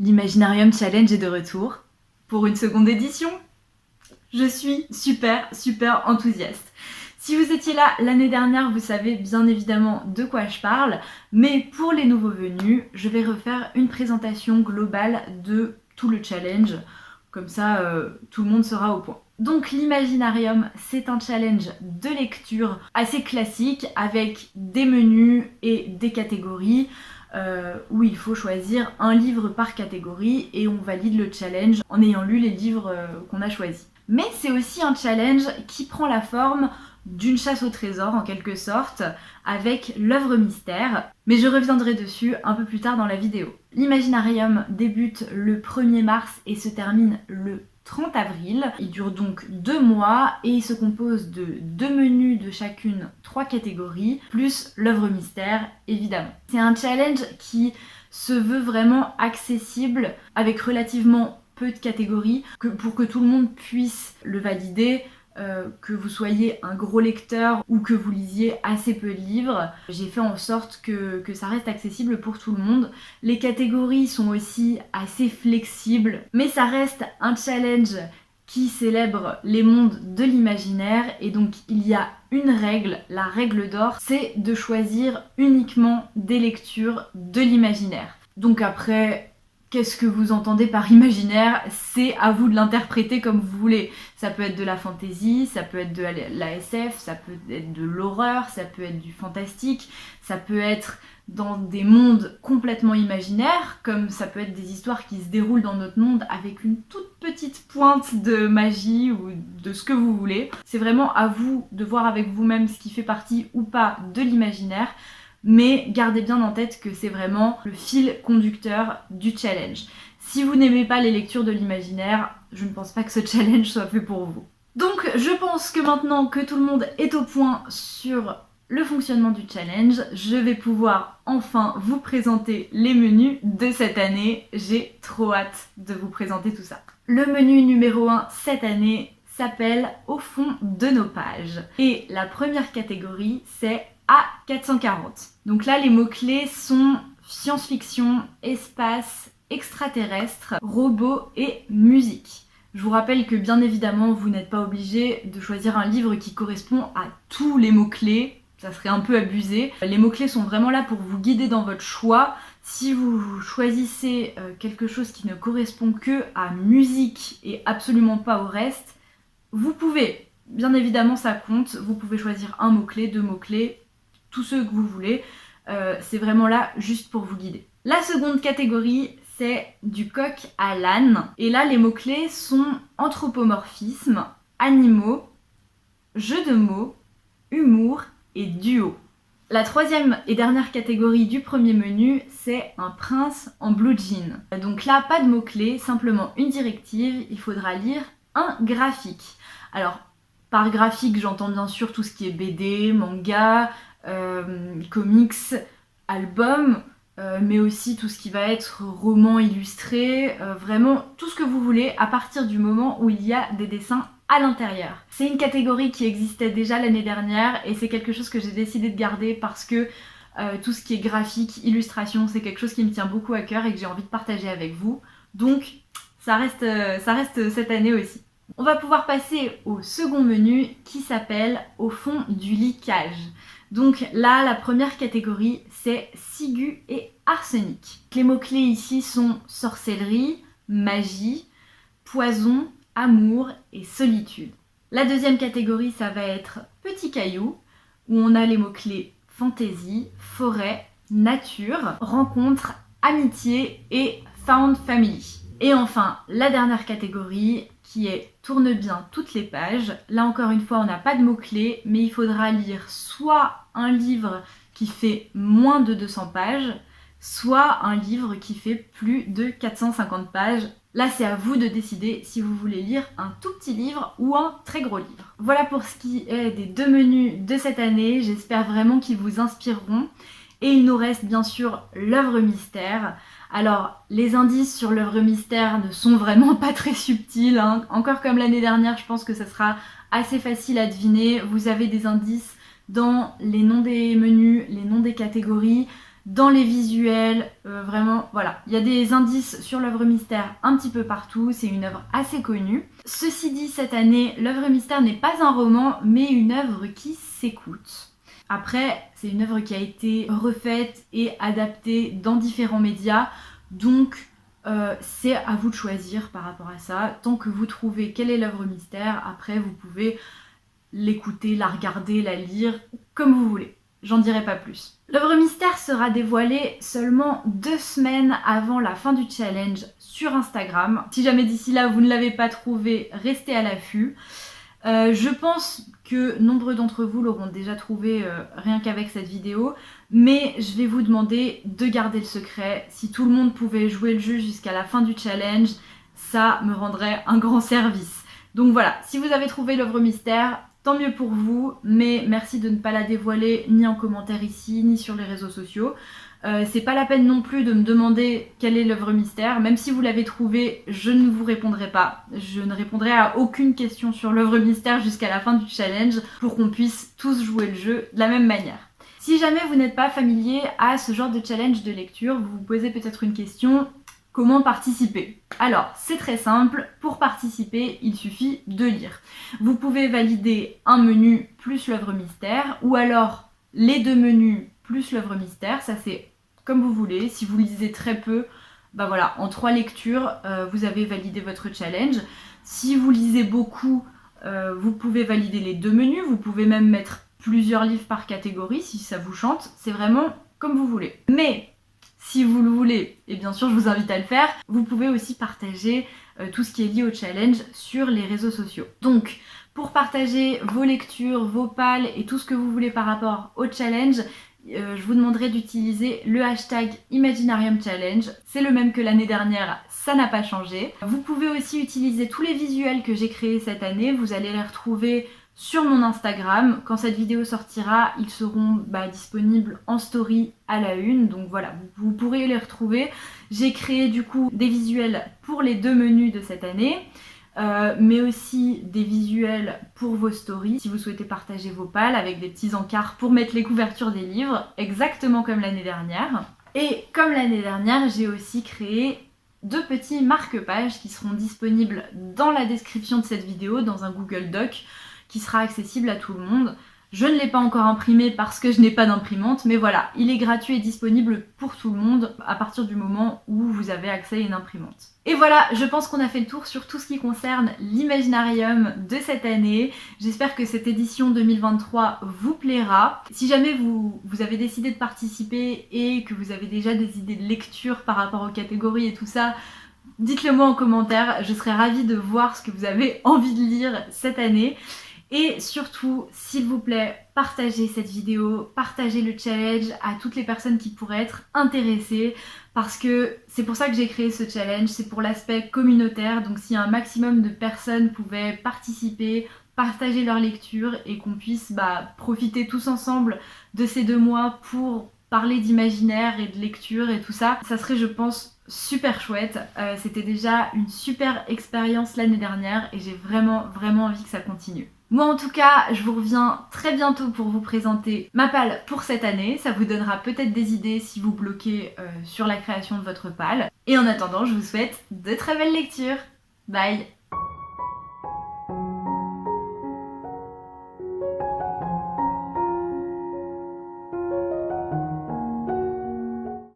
l'Imaginarium Challenge est de retour pour une seconde édition. Je suis super enthousiaste. Si vous étiez là l'année dernière, vous savez bien évidemment de quoi je parle, mais pour les nouveaux venus, je vais refaire une présentation globale de tout le challenge, comme ça tout le monde sera au point. Donc l'Imaginarium, c'est un challenge de lecture assez classique avec des menus et des catégories où il faut choisir un livre par catégorie et on valide le challenge en ayant lu les livres qu'on a choisis. Mais c'est aussi un challenge qui prend la forme d'une chasse au trésor en quelque sorte, avec l'œuvre mystère, mais je reviendrai dessus un peu plus tard dans la vidéo. L'Imaginarium débute le 1er mars et se termine le 30 avril. Il dure donc 2 mois et il se compose de 2 menus de chacune 3 catégories, plus l'œuvre mystère évidemment. C'est un challenge qui se veut vraiment accessible avec relativement peu de catégories pour que tout le monde puisse le valider. Que vous soyez un gros lecteur ou que vous lisiez assez peu de livres, j'ai fait en sorte que ça reste accessible pour tout le monde. Les catégories sont aussi assez flexibles, mais ça reste un challenge qui célèbre les mondes de l'imaginaire et donc il y a une règle, la règle d'or, c'est de choisir uniquement des lectures de l'imaginaire. Donc après, qu'est-ce que vous entendez par imaginaire? C'est à vous de l'interpréter comme vous voulez. Ça peut être de la fantasy, ça peut être de la SF, ça peut être de l'horreur, ça peut être du fantastique, ça peut être dans des mondes complètement imaginaires, comme ça peut être des histoires qui se déroulent dans notre monde avec une toute petite pointe de magie ou de ce que vous voulez. C'est vraiment à vous de voir avec vous-même ce qui fait partie ou pas de l'imaginaire. Mais gardez bien en tête que c'est vraiment le fil conducteur du challenge. Si vous n'aimez pas les lectures de l'imaginaire, je ne pense pas que ce challenge soit fait pour vous. Donc je pense que maintenant que tout le monde est au point sur le fonctionnement du challenge, je vais pouvoir enfin vous présenter les menus de cette année. J'ai trop hâte de vous présenter tout ça. Le menu numéro 1 cette année s'appelle Au fond de nos pages. Et la première catégorie, c'est A440. Donc là, les mots-clés sont science-fiction, espace, extraterrestre, robots et musique. Je vous rappelle que bien évidemment, vous n'êtes pas obligé de choisir un livre qui correspond à tous les mots-clés. Ça serait un peu abusé. Les mots-clés sont vraiment là pour vous guider dans votre choix. Si vous choisissez quelque chose qui ne correspond que à musique et absolument pas au reste, vous pouvez. Bien évidemment, ça compte. Vous pouvez choisir un mot-clé, 2 mots-clés, tous ceux que vous voulez. C'est vraiment là juste pour vous guider. La seconde catégorie, c'est du coq à l'âne. Et là, les mots-clés sont anthropomorphisme, animaux, jeu de mots, humour et duo. La troisième et dernière catégorie du premier menu, c'est un prince en blue jean. Donc là, pas de mots-clés, simplement une directive. Il faudra lire un graphique. Alors, par graphique, j'entends bien sûr tout ce qui est BD, manga, comics, albums, mais aussi tout ce qui va être roman illustré, vraiment tout ce que vous voulez à partir du moment où il y a des dessins à l'intérieur. C'est une catégorie qui existait déjà l'année dernière et c'est quelque chose que j'ai décidé de garder parce que tout ce qui est graphique, illustration, c'est quelque chose qui me tient beaucoup à cœur et que j'ai envie de partager avec vous. Donc ça reste cette année aussi. On va pouvoir passer au second menu qui s'appelle Au fond du lit cage. Donc là, la première catégorie, c'est ciguë et arsenic. Les mots-clés ici sont sorcellerie, magie, poison, amour et solitude. La deuxième catégorie, ça va être petits cailloux, où on a les mots-clés fantaisie, forêt, nature, rencontre, amitié et found family. Et enfin, la dernière catégorie qui est tourne bien toutes les pages. Là encore une fois, on n'a pas de mots-clés, mais il faudra lire soit un livre qui fait moins de 200 pages, soit un livre qui fait plus de 450 pages. Là, c'est à vous de décider si vous voulez lire un tout petit livre ou un très gros livre. Voilà pour ce qui est des 2 menus de cette année. J'espère vraiment qu'ils vous inspireront. Et il nous reste bien sûr l'œuvre mystère. Alors, les indices sur l'œuvre mystère ne sont vraiment pas très subtils, hein. Encore comme l'année dernière, je pense que ça sera assez facile à deviner. Vous avez des indices dans les noms des menus, les noms des catégories. dans les visuels, vraiment, voilà. Il y a des indices sur l'œuvre mystère un petit peu partout, c'est une œuvre assez connue. Ceci dit, cette année, l'œuvre mystère n'est pas un roman, mais une œuvre qui s'écoute. Après, c'est une œuvre qui a été refaite et adaptée dans différents médias, donc c'est à vous de choisir par rapport à ça. Tant que vous trouvez quelle est l'œuvre mystère, après vous pouvez l'écouter, la regarder, la lire, comme vous voulez. J'en dirai pas plus. L'œuvre mystère sera dévoilée seulement 2 semaines avant la fin du challenge sur Instagram. Si jamais d'ici là vous ne l'avez pas trouvé, restez à l'affût. Je pense que nombre d'entre vous l'auront déjà trouvé rien qu'avec cette vidéo, mais je vais vous demander de garder le secret. Si tout le monde pouvait jouer le jeu jusqu'à la fin du challenge, ça me rendrait un grand service. Donc voilà, si vous avez trouvé l'œuvre mystère, tant mieux pour vous, mais merci de ne pas la dévoiler ni en commentaire ici, ni sur les réseaux sociaux. C'est pas la peine non plus de me demander quelle est l'œuvre mystère, même si vous l'avez trouvée, je ne vous répondrai pas. Je ne répondrai à aucune question sur l'œuvre mystère jusqu'à la fin du challenge pour qu'on puisse tous jouer le jeu de la même manière. Si jamais vous n'êtes pas familier à ce genre de challenge de lecture, vous vous posez peut-être une question: comment participer? Alors, c'est très simple, pour participer, il suffit de lire. Vous pouvez valider un menu plus l'œuvre mystère, ou alors les 2 menus plus l'œuvre mystère, ça c'est comme vous voulez. Si vous lisez très peu, bah voilà, en 3 lectures, vous avez validé votre challenge. Si vous lisez beaucoup, vous pouvez valider les 2 menus, vous pouvez même mettre plusieurs livres par catégorie si ça vous chante, c'est vraiment comme vous voulez. Mais si vous le voulez, et bien sûr je vous invite à le faire, vous pouvez aussi partager tout ce qui est lié au challenge sur les réseaux sociaux. Donc, pour partager vos lectures, vos pals et tout ce que vous voulez par rapport au challenge, je vous demanderai d'utiliser le hashtag Imaginarium Challenge. C'est le même que l'année dernière, ça n'a pas changé. Vous pouvez aussi utiliser tous les visuels que j'ai créés cette année, vous allez les retrouver sur mon Instagram. Quand cette vidéo sortira, ils seront disponibles en story à la une, donc voilà, vous pourrez les retrouver. J'ai créé du coup des visuels pour les 2 menus de cette année, mais aussi des visuels pour vos stories, si vous souhaitez partager vos pals avec des petits encarts pour mettre les couvertures des livres, exactement comme l'année dernière. Et comme l'année dernière, j'ai aussi créé 2 petits marque-pages qui seront disponibles dans la description de cette vidéo, dans un Google Doc, qui sera accessible à tout le monde. Je ne l'ai pas encore imprimé parce que je n'ai pas d'imprimante, mais voilà, il est gratuit et disponible pour tout le monde à partir du moment où vous avez accès à une imprimante. Et voilà, je pense qu'on a fait le tour sur tout ce qui concerne l'Imaginarium de cette année. J'espère que cette édition 2023 vous plaira. Si jamais vous avez décidé de participer et que vous avez déjà des idées de lecture par rapport aux catégories et tout ça, dites-le moi en commentaire, je serais ravie de voir ce que vous avez envie de lire cette année. Et surtout, s'il vous plaît, partagez cette vidéo, partagez le challenge à toutes les personnes qui pourraient être intéressées, parce que c'est pour ça que j'ai créé ce challenge, c'est pour l'aspect communautaire. Donc si un maximum de personnes pouvaient participer, partager leur lecture et qu'on puisse profiter tous ensemble de ces 2 mois pour parler d'imaginaire et de lecture et tout ça, ça serait, je pense, super chouette. C'était déjà une super expérience l'année dernière et j'ai vraiment envie que ça continue. Moi en tout cas, je vous reviens très bientôt pour vous présenter ma palle pour cette année. Ça vous donnera peut-être des idées si vous bloquez sur la création de votre palle. Et en attendant, je vous souhaite de très belles lectures. Bye!